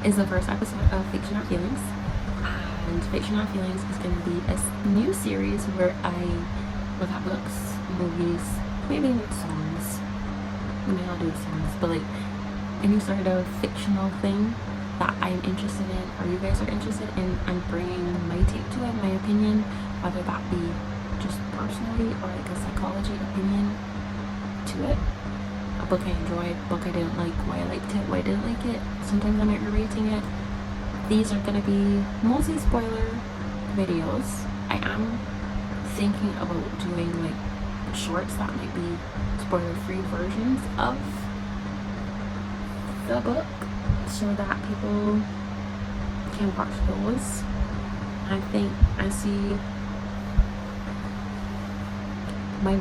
is the first episode of Fiction Not Feelings. And Fiction Not Feelings is going to be a new series where I look at books, movies, maybe with songs. Maybe I'll do songs, but like any sort of fictional thing that I'm interested in, or you guys are interested in, and bringing my take to it, my opinion, whether that be just personally or like a psychology opinion to it. A book I enjoyed, book I didn't like, why I liked it, why I didn't like it. Sometimes I might be rating it. These are gonna be mostly spoiler videos. I am thinking about doing like shorts that might be spoiler-free versions of the book, so that people can watch those. I think I see my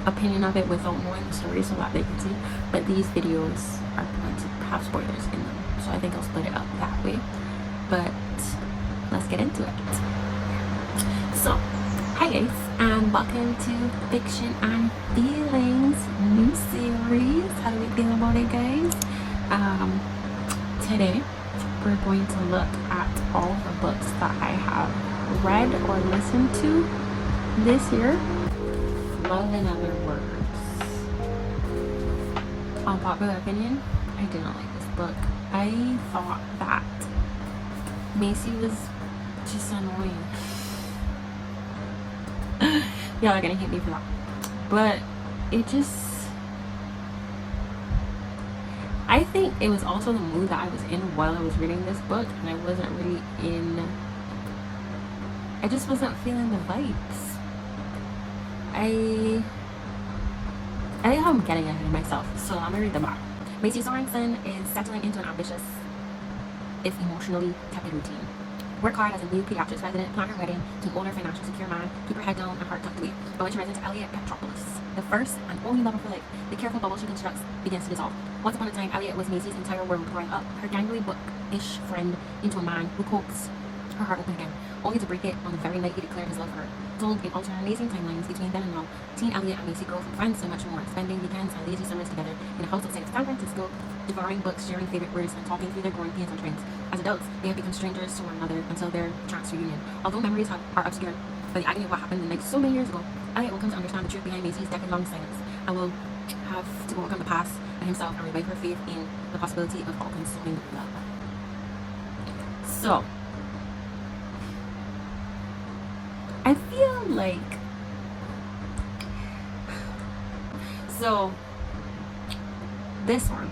opinion of it without knowing the story so that they can see, but these videos are going to have spoilers in them, so I think I'll split it up that way. But let's get into it. So hi guys, and welcome to Fiction and Feelings new series. How do we feel about it, guys? Today we're going to look at all the books that I have read or listened to this year. Love, in other words. Unpopular opinion, I didn't like this book. I thought that Macy was just annoying. Y'all are gonna hate me for that, but it just, I think it was also the mood that I was in while I was reading this book, and I wasn't really I just wasn't feeling the vibes. I think I'm getting ahead of myself, so I'm gonna read them out. Macy Sorensen is settling into an ambitious, if emotionally tepid routine. Work hard as a new pediatrics resident, plan her wedding to an older, financially secure man, keep her head down and heart tucked away. But when she runs into Elliot Petropolis, the first and only love of her life, the careful bubble she constructs begins to dissolve. Once upon a time, Elliot was Macy's entire world, growing up her gangly book-ish friend into a man who coaxed her heart open again, only to break it on the very night he declared his love for her. Told in alternating timelines between then and now, teen Elliot and Macy grow from friends so much more, spending weekends and lazy summers together in a house outside of San Francisco, devouring books, sharing favorite words, and talking through their growing pains on trains. As adults, they have become strangers to one another until their chance reunion. Although memories are obscured by the agony of what happened the night so many years ago, Elliot will come to understand the truth behind Macy's decade-long silence, and will have to overcome the past and himself and revive her faith in the possibility of all-consuming love. So, I feel like, so this one,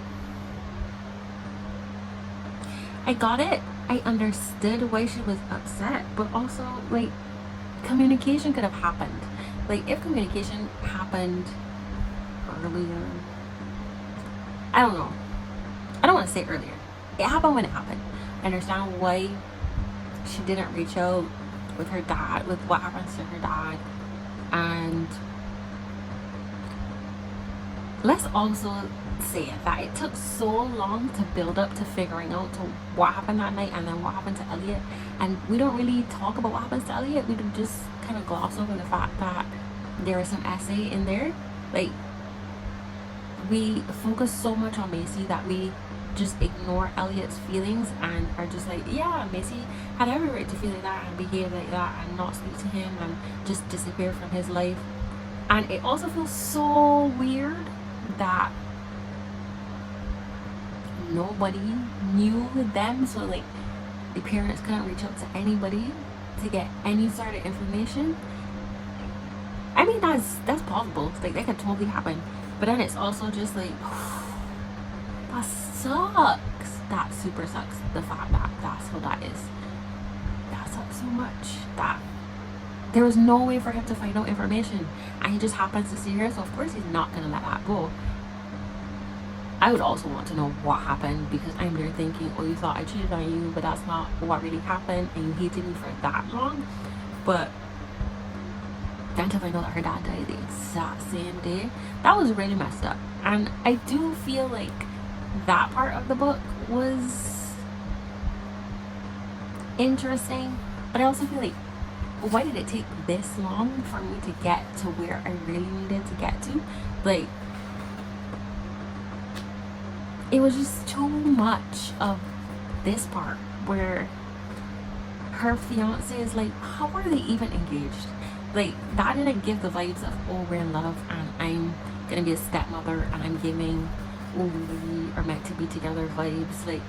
I got it. I understood why she was upset, but also like communication could have happened. Like if communication happened earlier, I don't know. I don't want to say earlier. It happened when it happened. I understand why she didn't reach out with her dad, with what happens to her dad. And let's also say that it took so long to build up to figuring out to what happened that night and then what happened to Elliot, and we don't really talk about what happens to Elliot. We just kind of gloss over the fact that there is some essay in there. Like, we focus so much on Macy that we just ignore Elliot's feelings and are just like, yeah, Macy had every right to feel like that and behave like that and not speak to him and just disappear from his life. And it also feels so weird that nobody knew them, so like the parents couldn't reach out to anybody to get any sort of information. I mean, that's possible, like that could totally happen, but then it's also just like, that sucks. That super sucks. The fact that that's how that is. That sucks so much. That there was no way for him to find out information, and he just happens to see her, so of course he's not gonna let that go. I would also want to know what happened, because I'm there thinking, oh, you thought I cheated on you, but that's not what really happened, and you hated me for that long. But then to find out that her dad died the exact same day, that was really messed up. And I do feel like that part of the book was interesting, but I also feel like, why did it take this long for me to get to where I really needed to get to? Like, it was just too much of this part where her fiance is like, how are they even engaged? Like, that didn't give the vibes of, oh, we're in love and I'm gonna be a stepmother and I'm giving, oh, we are meant to be together vibes. Like,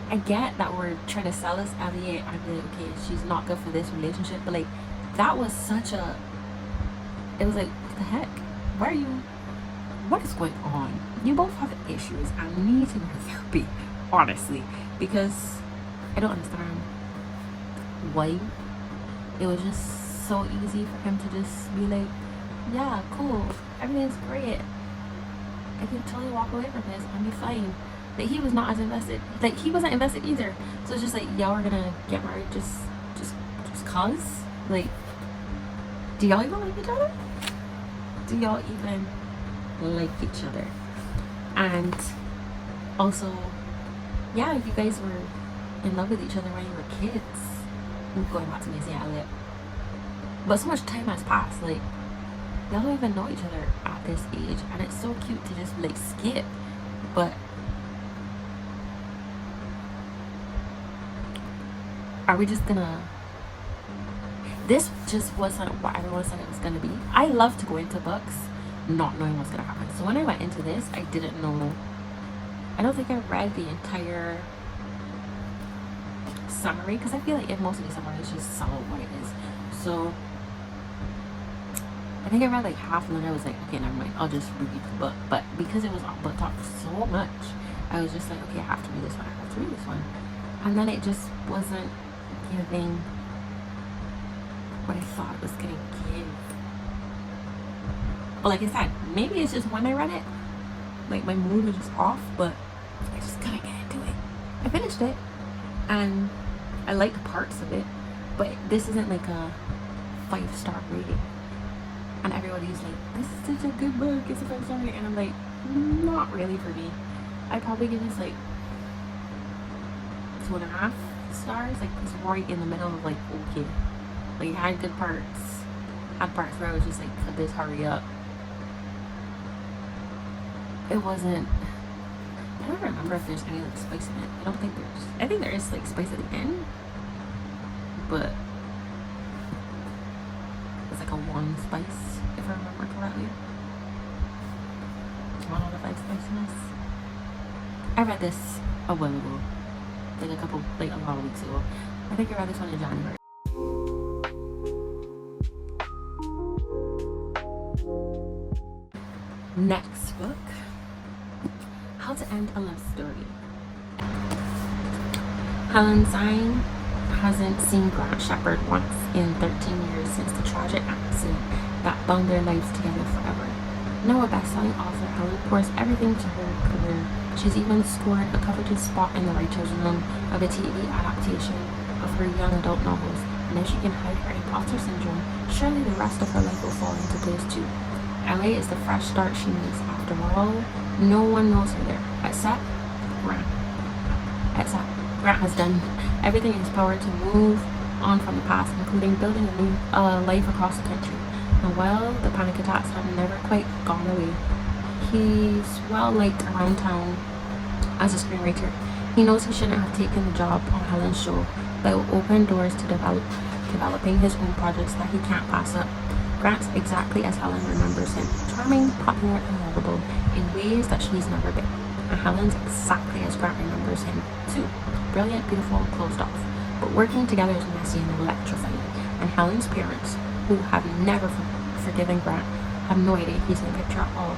I get that we're trying to sell us Elliot and be like, okay, she's not good for this relationship, but like, that was such a, it was like, what the heck? Why are you, what is going on? You both have issues and you need to go to therapy, honestly, because I don't understand why it was just so easy for him to just be like, yeah, cool, everything's great, I can totally walk away from this and be fine. That he was not as invested. Like, he wasn't invested either. So it's just like, y'all are gonna get married just cause? Like, do y'all even like each other? Do y'all even like each other? And also, yeah, you guys were in love with each other when you were kids. I'm going back to Maisie and Elliot. But so much time has passed. Like, y'all don't even know each other at this age. And it's so cute to just like skip. But are we just gonna, this just wasn't what everyone said it was gonna be. I love to go into books not knowing what's gonna happen. So when I went into this, I didn't know, I don't think I read the entire summary, because I feel like in most of the summaries just sell what it is. So I think I read like half and then I was like, okay, never mind, I'll just read the book. But because it was on Book Talk so much, I was just like, okay, I have to read this one, I have to read this one. And then it just wasn't giving what I thought it was gonna give. But like I said, maybe it's just when I read it, like my mood was just off, but I just couldn't get into it. I finished it and I liked parts of it, but this isn't like a 5-star rating. And everybody's like, this is such a good book, it's a 5-star rating, and I'm like, not really for me. I'd probably give this like 2.5 stars. Like, it's right in the middle of like, okay, like it had good parts, had parts where I was just like, could this hurry up? It wasn't, I don't remember if there's any like spice in it. I don't think there's, I think there is like spice at the end, but it's like a 1 spice if I remember correctly. 1 out of 5 spiciness. I read this a while ago, like a lot of weeks ago. I think I read this one in January. Next book, How to End a Love Story. Helen Zine hasn't seen Grant Shepherd once in 13 years since the tragic accident that bound their lives together forever. Now a best-selling author, Helen pours everything to her career. She's even scored a coveted spot in the writer's room of a TV adaptation of her young adult novels. And if she can hide her imposter syndrome, surely the rest of her life will fall into place too. LA is the fresh start she needs. After all, no one knows her there, except Grant. Grant has done everything in his power to move on from the past, including building a new life across the country. And while the panic attacks have never quite gone away, he's well liked around town as a screenwriter. He knows he shouldn't have taken the job on Helen's show, but it will open doors to developing his own projects that he can't pass up. Grant's exactly as Helen remembers him, charming, popular, and lovable in ways that she's never been. And Helen's exactly as Grant remembers him too, brilliant, beautiful, and closed off. But working together is messy and electrifying. And Helen's parents, who have never forgiven Grant, have no idea he's in the picture at all.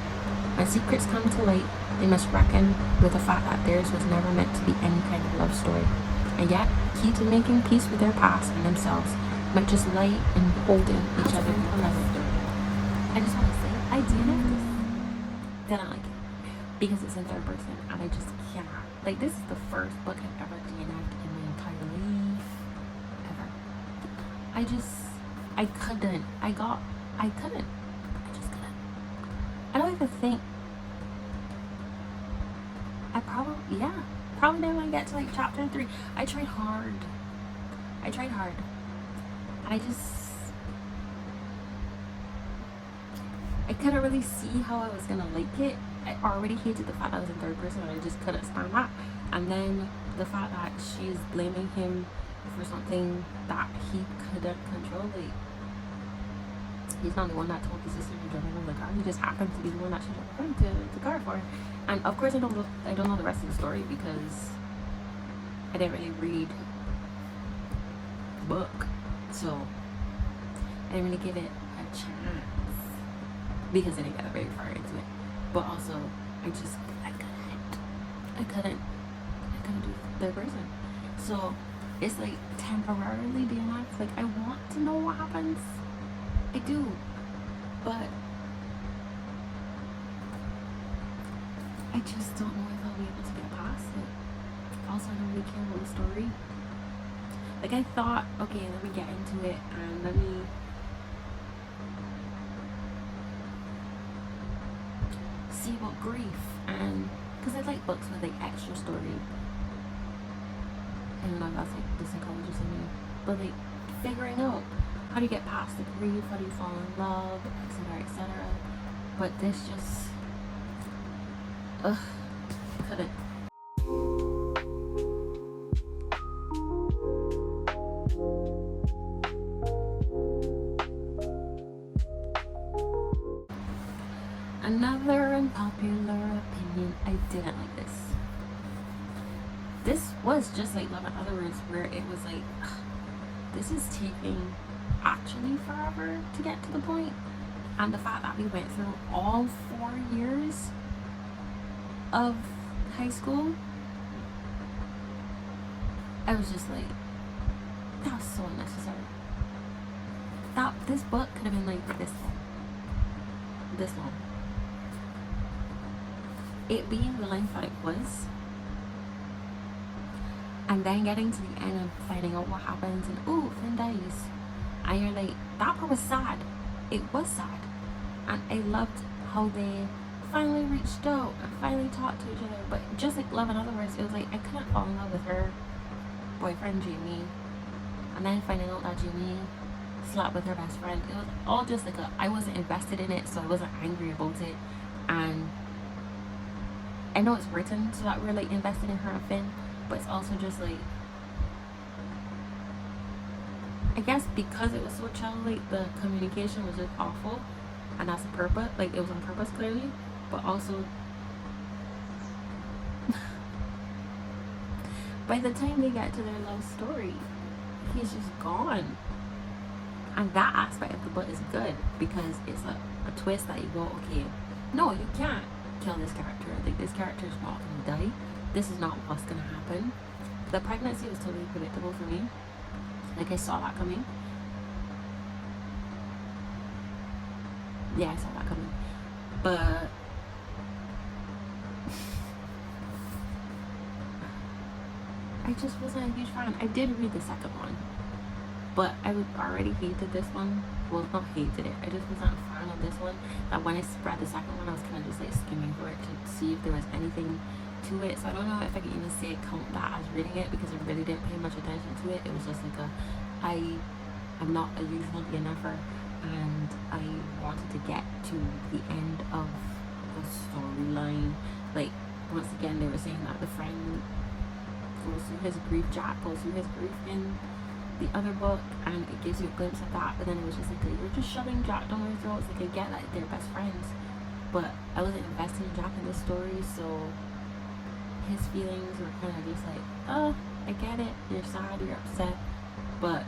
When secrets come to light, they must reckon with the fact that theirs was never meant to be any kind of love story. And yet, key to making peace with their past and themselves might just lie in holding each other forever. I just want to say, I DNF'd this. Didn't like it because it's in 3rd person, and I just cannot. Like, this is the first book I've ever DNF'd in my entire life, ever. I couldn't. I just couldn't. I don't even think. Probably didn't want to get to like chapter 3. I tried hard. I couldn't really see how I was gonna like it. I already hated the fact that I was in 3rd person and I just couldn't stand that. And then the fact that she's blaming him for something that he couldn't control. Like, he's not the one that told his sister to drive around the car. He just happened to be the one that she drove around to the car for. And of course, I don't know the rest of the story because I didn't really read the book, so I didn't really give it a chance because I didn't get very far into it. But also, I couldn't do the third person. So it's like temporarily DNF. Like, I want to know what happens. I do, but I just don't know if I'll be able to get past it. Also, I don't really care about the story. Like, I thought, okay, let me get into it and let me see about grief, and because I like books with like extra story. I don't know if that's like the psychologist in me, but like figuring out how do you get past the grief, how do you fall in love, etc., etc. But this just, couldn't. Another unpopular opinion, I didn't like this. This was just like Love in Other Words, where it was like, this is taking actually forever to get to the point. And the fact that we went through all 4 years of high school, I was just like, that was so unnecessary. This book could have been like this long. It being the length that it was, and then getting to the end and finding out what happens, and Finn dies, and you're like, that part was sad. It was sad, and I loved how they finally reached out and finally talked to each other. But just like Love in Other Words, it was like I couldn't fall in love with her boyfriend Jamie, and then finding out that Jamie slept with her best friend. It was all just like I wasn't invested in it, so I wasn't angry about it. And I know it's written so that we're like invested in her and Finn, but it's also just like, I guess because it was so childlike, the communication was just awful, and that's a purpose. Like, it was on purpose clearly, but also by the time they get to their love story, he's just gone. And that aspect of the book is good because it's a twist that you go, okay, no, you can't kill this character. Like, this character is not gonna die. This is not what's gonna happen. The pregnancy was totally predictable for me. Like, I saw that coming. Yeah, I saw that coming. But I just wasn't a huge fan. I did read the second one, but I already hated this one. Well, not hated it. I just wasn't a fan of this one. That when I read the second one, I was kind of just like skimming through it to see if there was anything to it. So I don't know if I can even say count that as reading it because I really didn't pay much attention to it. It was just like I'm not a usual DNFer, and I wanted to get to the end of the storyline. Like, once again, they were saying that the friend goes through his grief, Jack goes through his grief in the other book, and it gives you a glimpse of that. But then it was just like, you're just shoving Jack down their throats. Like, I get that they're best friends, but I wasn't invested in Jack in this story, so his feelings were kind of just like, oh, I get it, you're sad, you're upset, but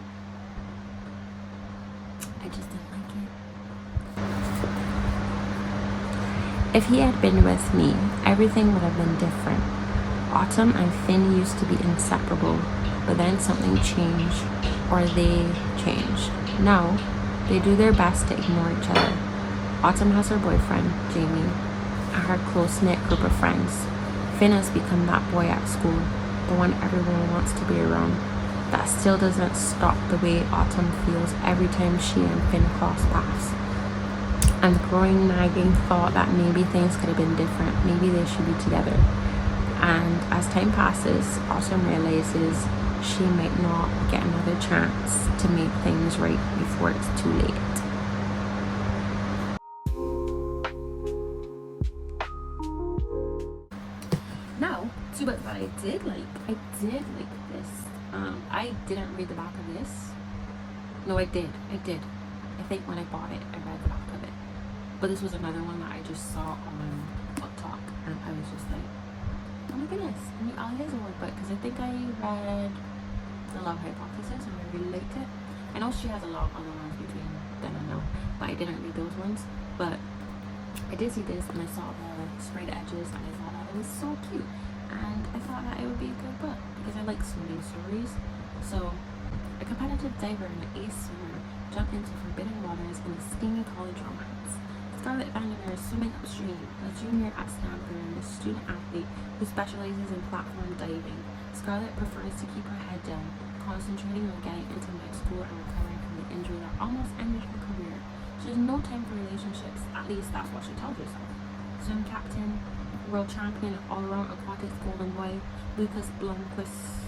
I just didn't like it. If he had been with me, everything would have been different. Autumn and Finn used to be inseparable, but then something changed, or they changed. Now, they do their best to ignore each other. Autumn has her boyfriend, Jamie, and her close-knit group of friends. Finn has become that boy at school, the one everyone wants to be around. That still doesn't stop the way Autumn feels every time she and Finn cross paths. And the growing nagging thought that maybe things could have been different, maybe they should be together. And as time passes, Autumn realizes she might not get another chance to make things right before it's too late. Now, two books that I did like this. I didn't read the back of this. No, I did. I think when I bought it, I read the back of it. But this was another one that I just saw on TikTok, and I was just like, oh my goodness, a new Ali Hazelwood book, because I think I read The Love Hypothesis and I really liked it. I know she has a lot of other ones between then and now, but I didn't read those ones. But I did see this, and I saw the sprayed edges, and I thought that it was so cute, and I thought that it would be a good book because I like swoony stories. So a competitive diver and an ace swimmer jump into forbidden waters in a steamy college romance. Scarlett Vandermeer is swimming upstream, a junior at Stanford and a student athlete who specializes in platform diving. Scarlett prefers to keep her head down, concentrating on getting into med school and recovering from the injury that almost ended her career. She has no time for relationships, at least that's what she tells herself. Swim captain, world champion, all-around aquatics golden boy, Lucas Blomqvist,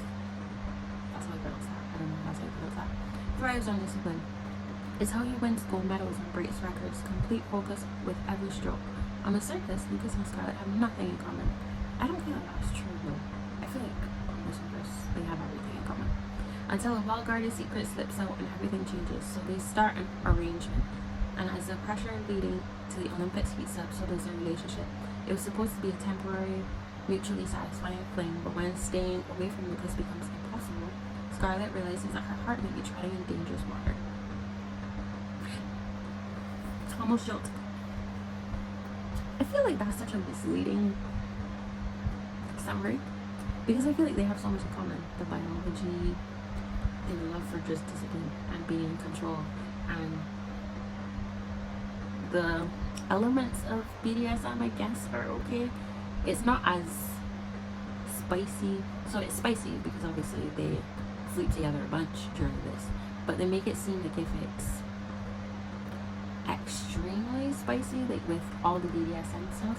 that's how I pronounce that, I don't know, that's how I pronounce that, thrives on discipline. It's how he wins gold medals and breaks records, complete focus with every stroke. On the surface, Lucas and Scarlett have nothing in common. I don't feel like that's true though. I feel like on the surface, they have everything in common. Until a well-guarded secret slips out and everything changes, so they start an arrangement. And as the pressure leading to the Olympics heats up, so does their relationship. It was supposed to be a temporary, mutually satisfying fling, but when staying away from Lucas becomes impossible, Scarlett realizes that her heart may be treading in dangerous water. Almost joked. I feel like that's such a misleading summary because I feel like they have so much in common. The biology, their love for just discipline and being in control, and the elements of BDSM, I guess, are okay. It's not as spicy. So it's spicy because obviously they sleep together a bunch during this, but they make it seem like if it's extremely spicy, like with all the BDSM stuff,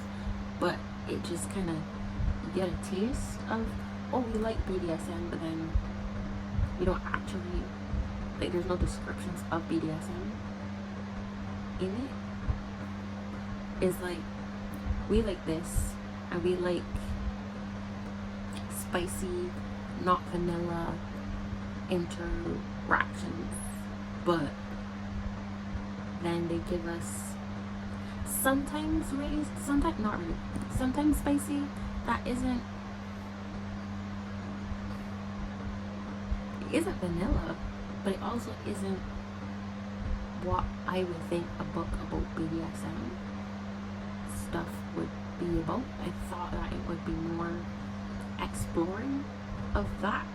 but it just kind of, you get a taste of, oh, we like BDSM, but then you don't actually, like, there's no descriptions of BDSM in it. It's like, we like this, and we like spicy, not vanilla interactions, but then they give us sometimes really, sometimes not really, sometimes spicy that isn't vanilla, but it also isn't what I would think a book about BDSM stuff would be about. I thought that it would be more exploring of that,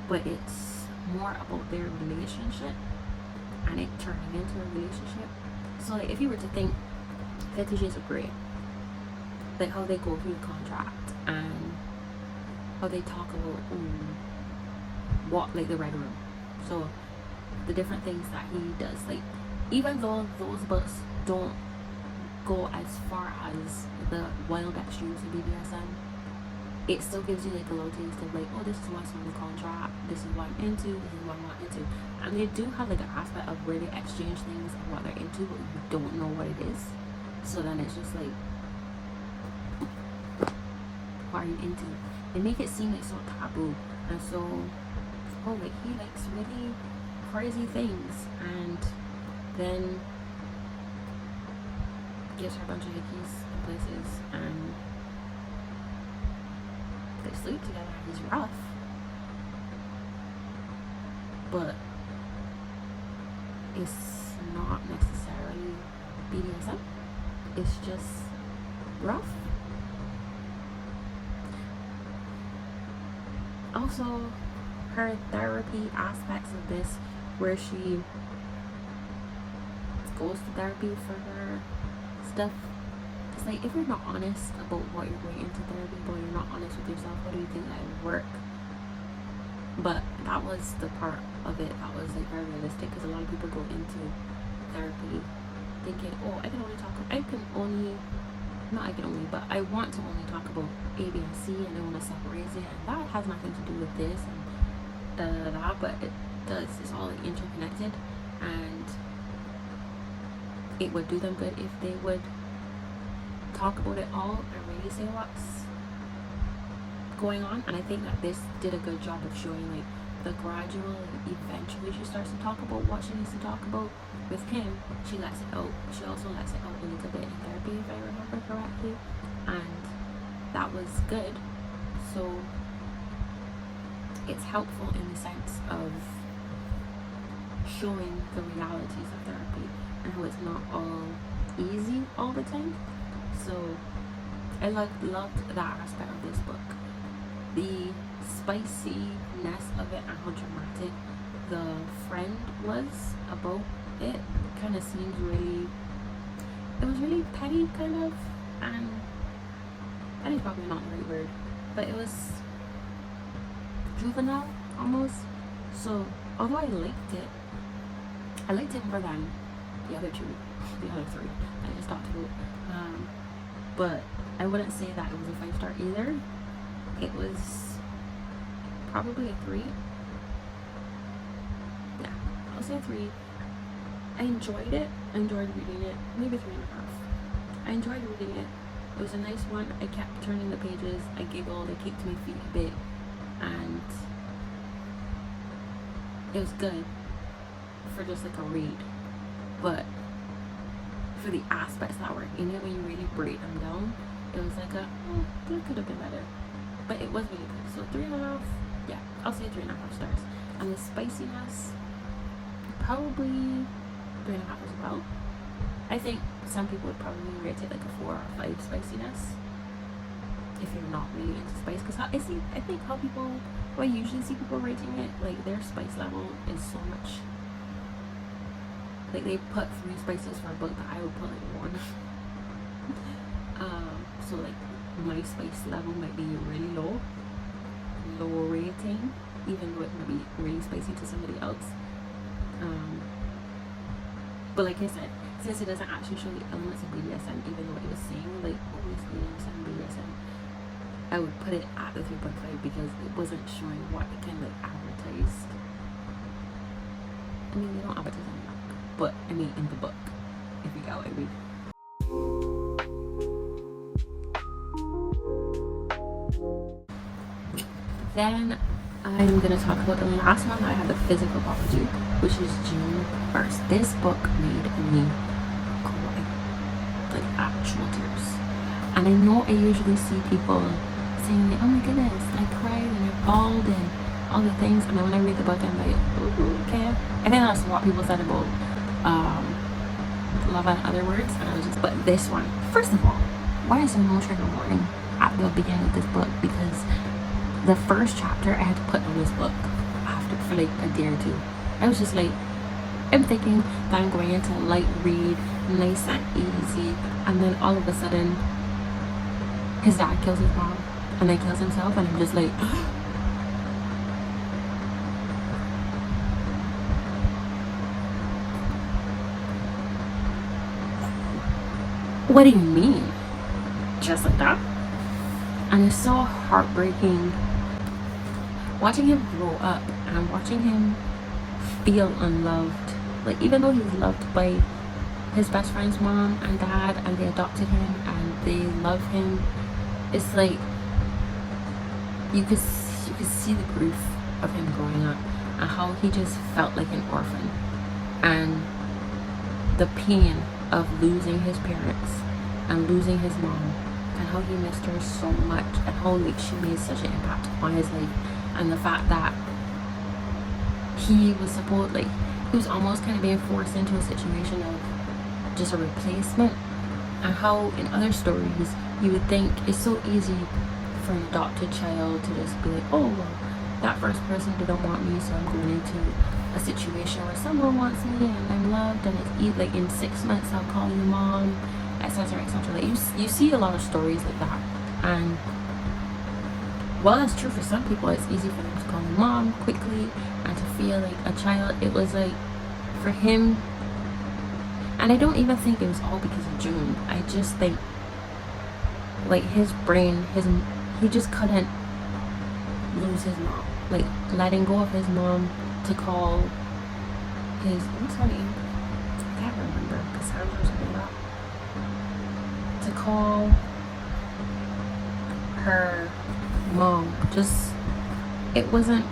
but it's more about their relationship and it turning into a relationship. So like, if you were to think 50 Shades of Grey, like how they go through the contract and how they talk about what, like the Red Room, so the different things that he does, like even though those books don't go as far as the wild extremes of BDSM, it still gives you like a little taste of like, oh, this is what's on the contract, this is what I'm into, this is what I'm not into. And they do have like an aspect of where they exchange things and what they're into, but you don't know what it is. So then it's just like, what are you into? They make it seem like so taboo and so, oh, like he likes really crazy things, and then gives her a bunch of hickeys and places, and they sleep together. He's rough, but it's not necessarily BDSM. It's just rough. Also, her therapy aspects of this, where she goes to therapy for her stuff. It's like, if you're not honest about what you're going into therapy for, you're not honest with yourself, how do you think that would work? But that was the part of it that was like very realistic, because a lot of people go into therapy thinking, oh, I want to only talk about A, B, and C, and I want to separate it, and that has nothing to do with this, and but it does. It's all like interconnected, and it would do them good if they would talk about it all and really say what's going on, and I think that this did a good job of showing like the gradual, like, eventually she starts to talk about what she needs to talk about with Kim. She lets it out. She also lets it out a little bit in therapy, if I remember correctly, and that was good. So it's helpful in the sense of showing the realities of therapy and how it's not all easy all the time. So I loved that aspect of this book. The spiciness of it and how dramatic the friend was about it kind of seems really, it was really petty kind of, and petty is probably not the right word, but it was juvenile almost. So although I liked it more than the other three I just talked about, but I wouldn't say that it was a 5-star either. It was probably a 3. Yeah, I'll say a 3. I enjoyed it. I enjoyed reading it. Maybe 3.5. I enjoyed reading it. It was a nice one. I kept turning the pages. I giggled. I kicked my feet a bit, and it was good for just like a read. But for the aspects that were in it, when you really break them down, it was like that could have been better. But it was really good. So 3.5. Yeah, I'll say 3.5 stars. And the spiciness, probably 3.5 as well. I think some people would probably rate it like a 4 or 5 spiciness if you're not really into spice. Because I think how I usually see people rating it, like their spice level is so much. Like they put 3 spices for a book, but I would put like 1. So like my spice level might be really low rating, even though it might be really spicy to somebody else. But like I said, since it doesn't actually show the elements of BDSM, even though it was saying like always BDSM, I would put it at the 3.5 because it wasn't showing what it kind of like advertised. I mean, they don't advertise on the book, but I mean in the book, if you get what I mean. Then I'm going to talk about the last one that I had the physical copy, which is June 1st. This book made me cry, like actual tears. And I know I usually see people saying like, oh my goodness, I cried and I bawled and all the things, and then when I read the book I'm like, ooh, okay. I think that's what people said about Love and Other Words, and I was just, but this one, first of all, why is there no trigger warning at the beginning of this book? Because the first chapter I had to put on this book after for like a day or 2. I was just like, I'm thinking that I'm going into a light read, nice and easy, and then all of a sudden his dad kills his mom and then kills himself, and I'm just like what do you mean? Just like that? And it's so heartbreaking watching him grow up and watching him feel unloved. Like, even though he's loved by his best friend's mom and dad, and they adopted him and they love him, it's like you could see the grief of him growing up and how he just felt like an orphan, and the pain of losing his parents and losing his mom, and how he missed her so much, and how like she made such an impact on his life, and the fact that he was he was almost kind of being forced into a situation of just a replacement, and how in other stories you would think it's so easy for an adopted child to just be like, oh well, that first person didn't want me, so I'm going into a situation where someone wants me and I'm loved, and it's like in 6 months I'll call you mom, etc, etc. Like you see a lot of stories like that, and while that's true for some people, it's easy for them to call them mom quickly and to feel like a child. It was like for him, and I don't even think it was all because of June. I just think like his brain, he just couldn't lose his mom. Like letting go of his mom to call his, what's her name? I can't remember. Cassandra or something like that. To call her mom just, it wasn't,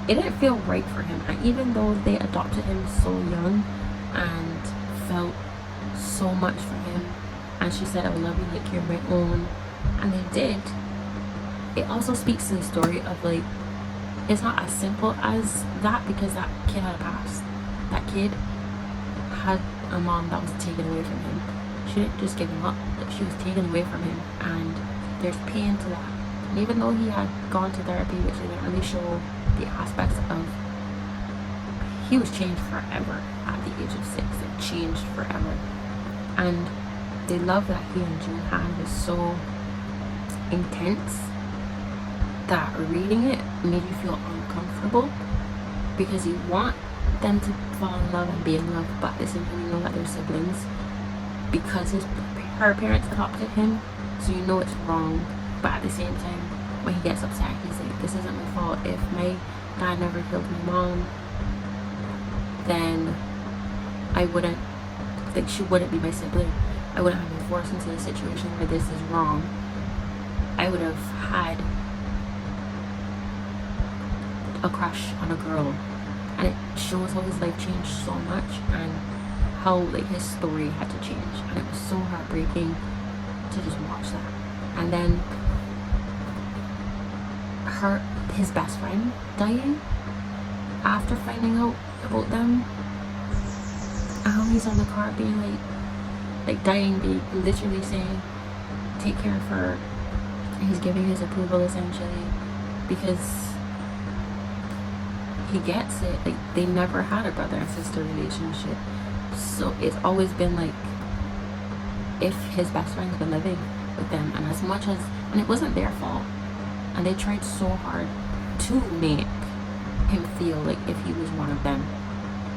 it didn't feel right for him. And even though they adopted him so young and felt so much for him, and she said, I will love you like you're my own, and they did, it also speaks to the story of like, it's not as simple as that, because that kid had a past. That kid had a mom that was taken away from him. She didn't just give him up, she was taken away from him, and there's pain to that. And even though he had gone to therapy, which they didn't really show the aspects of, he was changed forever at the age of 6. It changed forever. And the love that he and June had was so intense that reading it made you feel uncomfortable, because you want them to fall in love and be in love, but at the same time you know that they're siblings, because her parents adopted him, so you know it's wrong. But at the same time, when he gets upset, he's like, this isn't my fault. If my dad never killed my mom, then I wouldn't, like, she wouldn't be my sibling. I wouldn't have been forced into a situation where this is wrong. I would have had a crush on a girl. And it shows how his life changed so much, and how like his story had to change, and it was so heartbreaking to just watch that. And then his best friend dying after finding out about them, and how he's on the car being like dying, being literally saying take care of her, and he's giving his approval essentially, because he gets it. Like, they never had a brother and sister relationship, so it's always been like, if his best friend's been living with them, and as much as, and it wasn't their fault, and they tried so hard to make him feel like if he was one of them,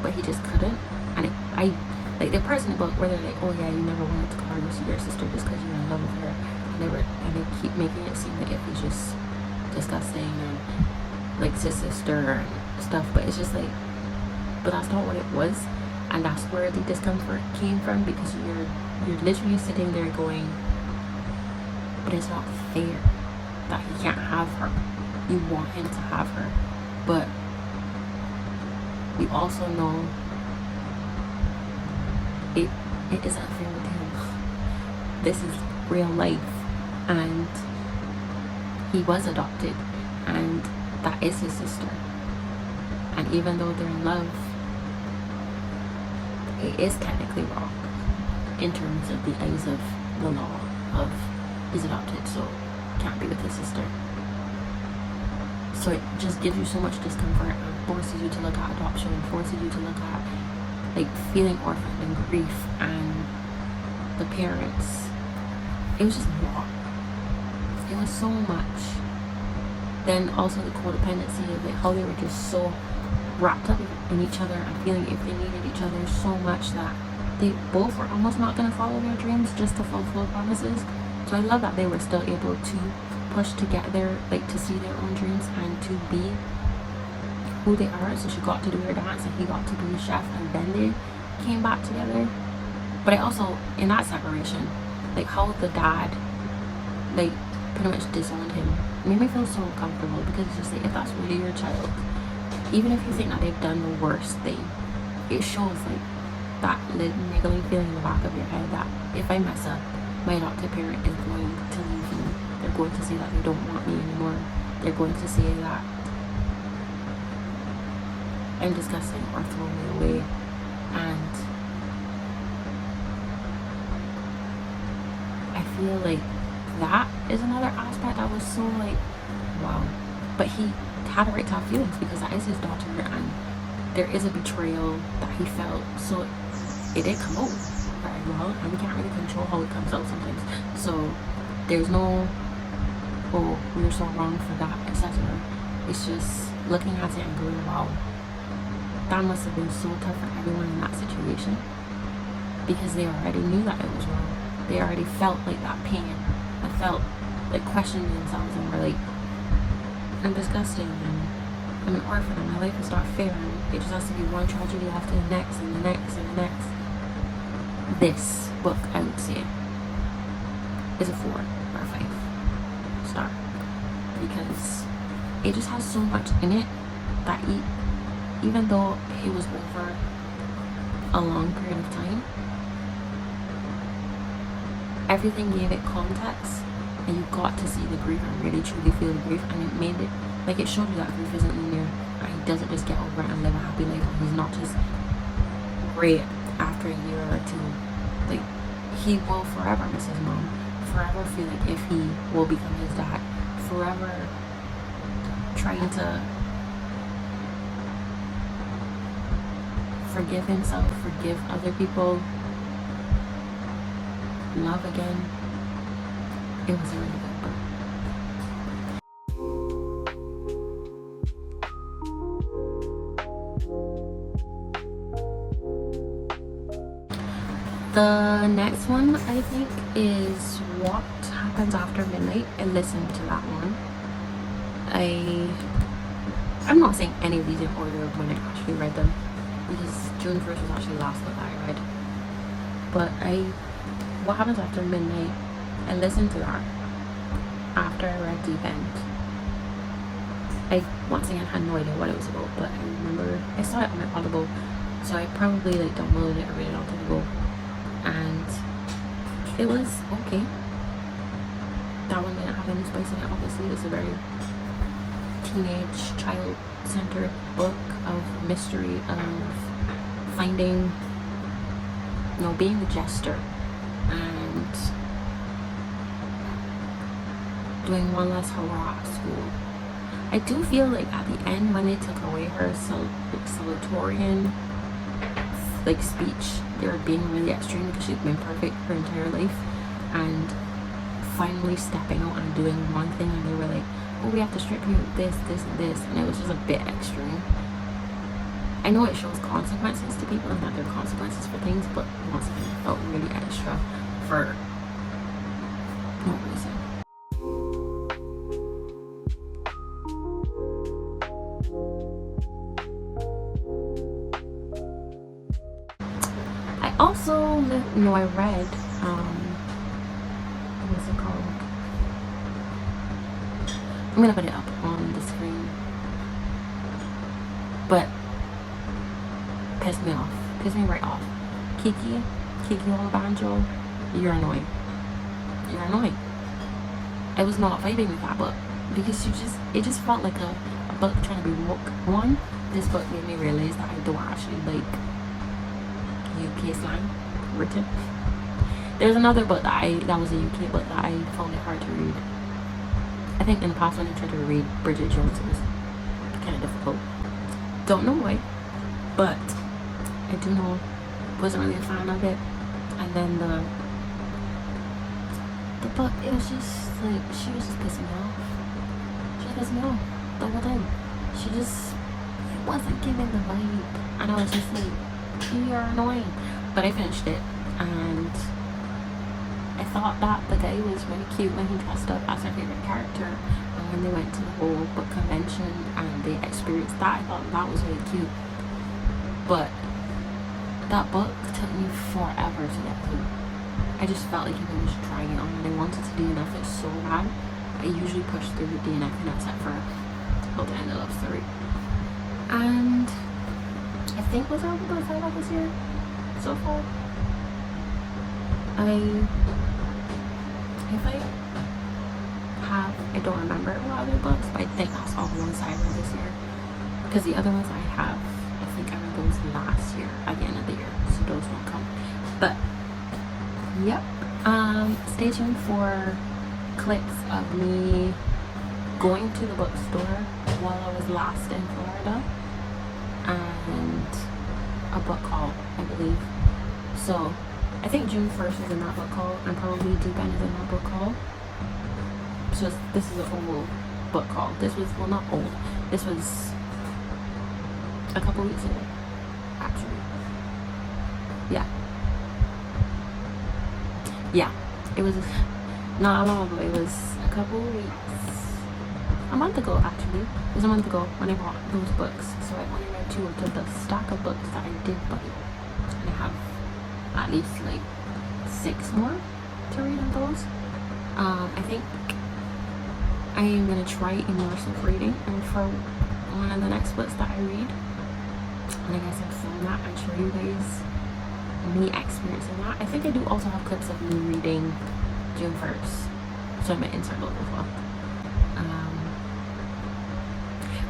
but he just couldn't. And I like the person about where they're like, oh yeah, you never wanted to call your sister just because you're in love with her, and they keep making it seem like if he's just disgusting and like his sister and stuff, but it's just like, but that's not what it was. And that's where the discomfort came from, because you're literally sitting there going, but it's not fair that he can't have her. You want him to have her, but you also know it isn't fair with him. This is real life, and he was adopted, and that is his sister. And even though they're in love, it is technically wrong in terms of the eyes of the law of he's adopted, so can't be with his sister. So it just gives you so much discomfort and forces you to look at adoption, and forces you to look at like feeling orphaned and grief and the parents. It was just a lot. It was so much. Then also the codependency of like how they were just so wrapped up in each other and feeling if they needed each other so much that they both were almost not going to follow their dreams just to fulfill promises. So I love that they were still able to push to get there, like to see their own dreams and to be who they are. So she got to do her dance and he got to be a chef, and then they came back together. But I also, in that separation, like how the dad like pretty much disowned him, made me feel so uncomfortable, because it's just like, if that's really your child, even if you think that they've done the worst thing, it shows like that niggling feeling in the back of your head that if I mess up, my adoptive parent is going to leave me. They're going to say that they don't want me anymore. They're going to say that I'm disgusting or throw me away. And I feel like that is another aspect that was so like, wow. But he had a right to have feelings, because that is his daughter, and there is a betrayal that he felt. So it did come out very well, and we can't really control how it comes out sometimes. So there's no, oh, we were so wrong for that, etc. It's just looking at it and going, wow, that must have been so tough for everyone in that situation, because they already knew that it was wrong. They already felt like that pain, and felt like questioning themselves, and were like, I'm disgusting, and I'm an orphan, and my life is not fair, and it just has to be one tragedy after the next, and the next, and the next. This book, I would say, is a 4 or a 5. because it just has so much in it that even though it was over a long period of time, everything gave it context, and you got to see the grief and really truly feel the grief, and it made it like it showed you that grief isn't linear, and he doesn't just get over it and live a happy life. He's not just great after a year or two. Like, he will forever miss his mom, forever feel like if he will become his dad, forever trying to forgive himself, forgive other people, love again. It was a really good book. The next one I think is What Happens After Midnight. I listened to that one. I'm not saying any of these in order of when I actually read them, because June 1st was actually the last book that I read. But What Happens After Midnight, I listened to that after I read Deep End. I once again had no idea what it was about, but I remember I saw it on my Audible, so I probably like downloaded it or read it on the go, and it was okay. That one didn't have any spice in it. Obviously, it's a very teenage, child-centered book of mystery, of finding, being the jester and doing one less hurrah at school. I do feel like at the end, when they took away her salutatorian speech, they were being really extreme because she'd been perfect her entire life, and finally stepping out and doing one thing, and they were like, oh, we have to strip you of this, this, and this, and it was just a bit extreme. I know it shows consequences to people and that there are consequences for things, but once again, it felt really extra for no reason. I also I read what's it called? I'm gonna put it up on the screen, but pissed me right off. Kiki Olabanjo, you're annoying. I was not vibing with that book because it just felt like a book trying to be woke. One, this book made me realize that I don't actually like UK slang written. There's another book that was a UK book that I found it hard to read. I think in the past when I tried to read Bridget Jones, it was kind of difficult. Don't know why, but I do know wasn't really a fan of it. And then the book, it was just like, she was just pissing me off. She was pissing me off the whole time. She just wasn't giving the vibe, and I was just like, you're annoying. But I finished it, and I thought that the guy was really cute when he dressed up as her favorite character, and when they went to the whole book convention and they experienced that, I thought that was really cute. But that book took me forever to get through. I just felt like he was trying it on, and I wanted to DNF it so bad. I usually push through the DNFing except for till the end of the love story. And I think was I about 5 out this year so far. I don't remember a lot of other books, but I think that's all the ones I read this year. Because the other ones I think I read those last year at the end of the year, so those won't come. But yep, stay tuned for clips of me going to the bookstore while I was last in Florida, and a book haul, I believe. So I think June 1st is in that book haul, and probably Deep End is in that book haul. So this is an old book haul. This was, well, not old, this was a couple weeks ago, actually. Yeah, it was not long ago. It was a couple weeks, a month ago actually. It was a month ago when I bought those books. So I only read 2 of the stack of books that I did buy, and I have at least like 6 more to read of those. I think I am gonna try immersive reading, and for one of the next books that I read, and I guess I've filmed that and show you guys me experiencing that. I think I do also have clips of me reading June 1st, so I might insert those as well.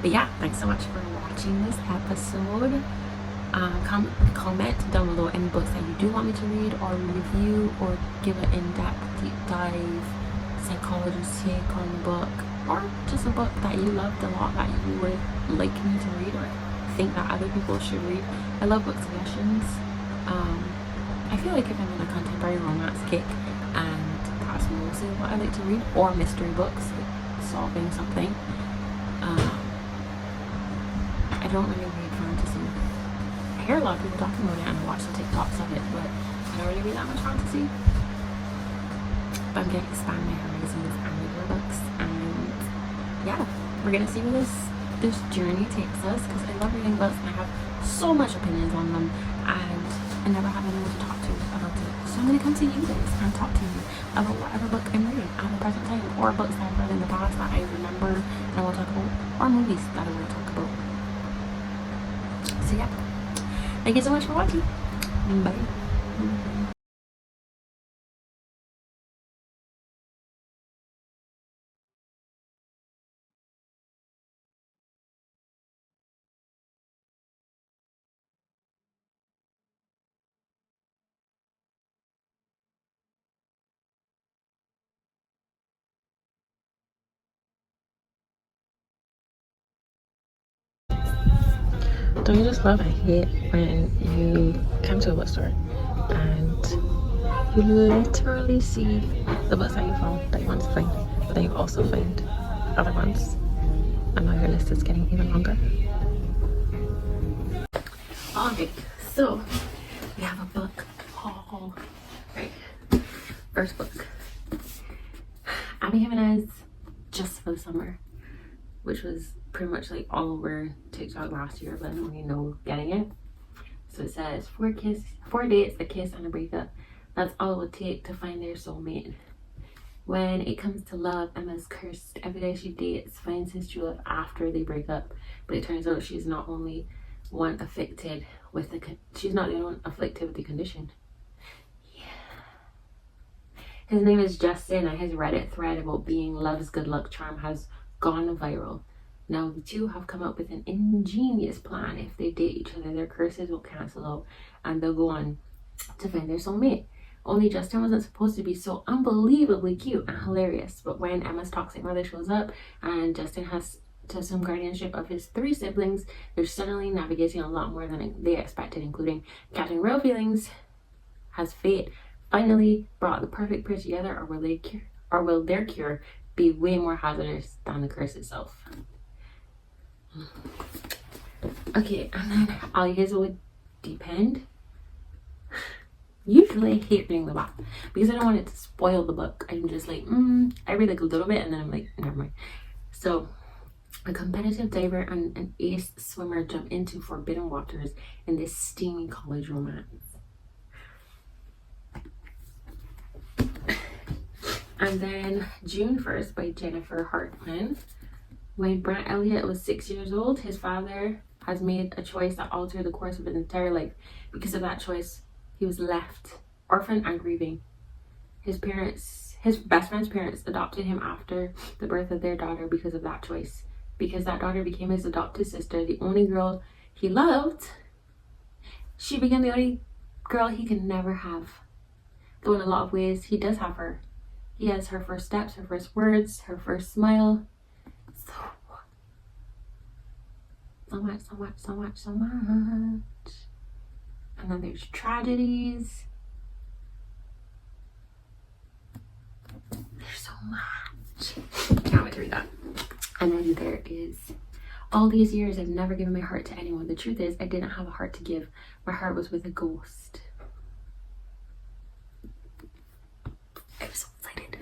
But yeah, thanks so much for watching this episode. Comment down below any books that you do want me to read or review, or give an in-depth deep dive psychologist take on the book, or just a book that you loved a lot that you would like me to read or think that other people should read. I love book suggestions. I feel like if I'm in a contemporary romance kick, and that's mostly what I like to read, or mystery books, like solving something. I don't really read fantasy. I hear a lot of people talking about it and I watch the TikToks of it, but I don't really read that much fantasy. But I'm going to expand my horizons and read more books, and yeah, we're going to see where this journey takes us, because I love reading books and I have so much opinions on them, and I never have anyone to talk to about it. So I'm going to come to you guys and talk to you about whatever book I'm reading at the present time, or books that I've read in the past that I remember and I want to talk about, or movies that I want to talk about. So yeah, thank you so much for watching. Bye. Don't you just love I hate when you come to a bookstore and you literally see the books that you found that you want to find, but then you also find other ones, and now your list is getting even longer. Okay, so we have a book haul. Right, first book, Abby Jimenez, Just for the Summer, which was pretty much like all over TikTok last year, but I don't really know getting it. So it says 4 dates, a kiss, and a breakup. That's all it would take to find their soulmate. When it comes to love, Emma's cursed. Every day she dates, finds his true love after they break up. But it turns out she's not only one afflicted with she's not the only one afflicted with the condition. Yeah. His name is Justin, and his Reddit thread about being love's good luck charm has gone viral. Now the two have come up with an ingenious plan. If they date each other, their curses will cancel out and they'll go on to find their soulmate. Only Justin wasn't supposed to be so unbelievably cute and hilarious, but when Emma's toxic mother shows up and Justin has to assume guardianship of his 3 siblings, they're suddenly navigating a lot more than they expected, including catching real feelings. Has fate finally brought the perfect pair together, or will their cure be way more hazardous than the curse itself? Okay, and then all you guys would depend. Usually I hate reading the back because I don't want it to spoil the book. I'm just like, I read like a little bit and then I'm like, never mind. So, a competitive diver and an ace swimmer jump into forbidden waters in this steamy college romance. And then June 1st by Jennifer Hartman. When Brent Elliott was 6 years old, his father has made a choice that altered the course of his entire life. Because of that choice, he was left orphaned and grieving. His best friend's parents adopted him after the birth of their daughter because of that choice. Because that daughter became his adopted sister, the only girl he loved, she became the only girl he could never have. Though in a lot of ways, he does have her. He has her first steps, her first words, her first smile. So much. And then there's tragedies. There's so much. Can't wait to read that. And then there is, all these years I've never given my heart to anyone. The truth is I didn't have a heart to give. My heart was with a ghost. I was so excited.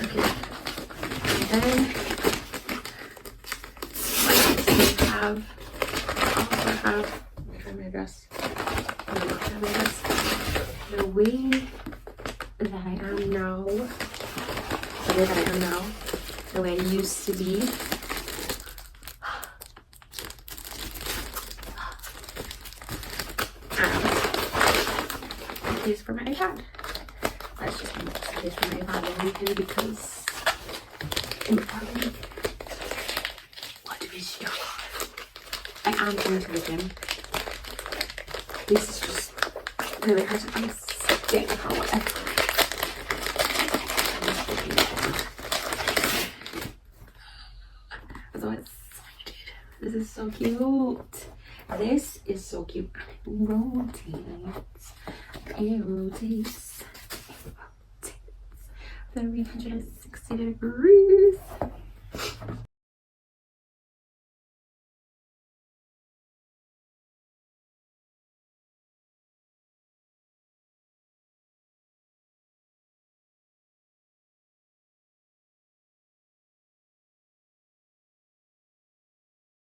Okay. And then I also have my address. The way that I am now. The way that I am now the way it used to be. Case for my iPad. Let's just use this case for my iPad over here because what is your I am going to the gym. This is just really hard. I'm sick or whatever. So excited. This is so cute. This is so cute. It rotates. It rotates. 360 degrees.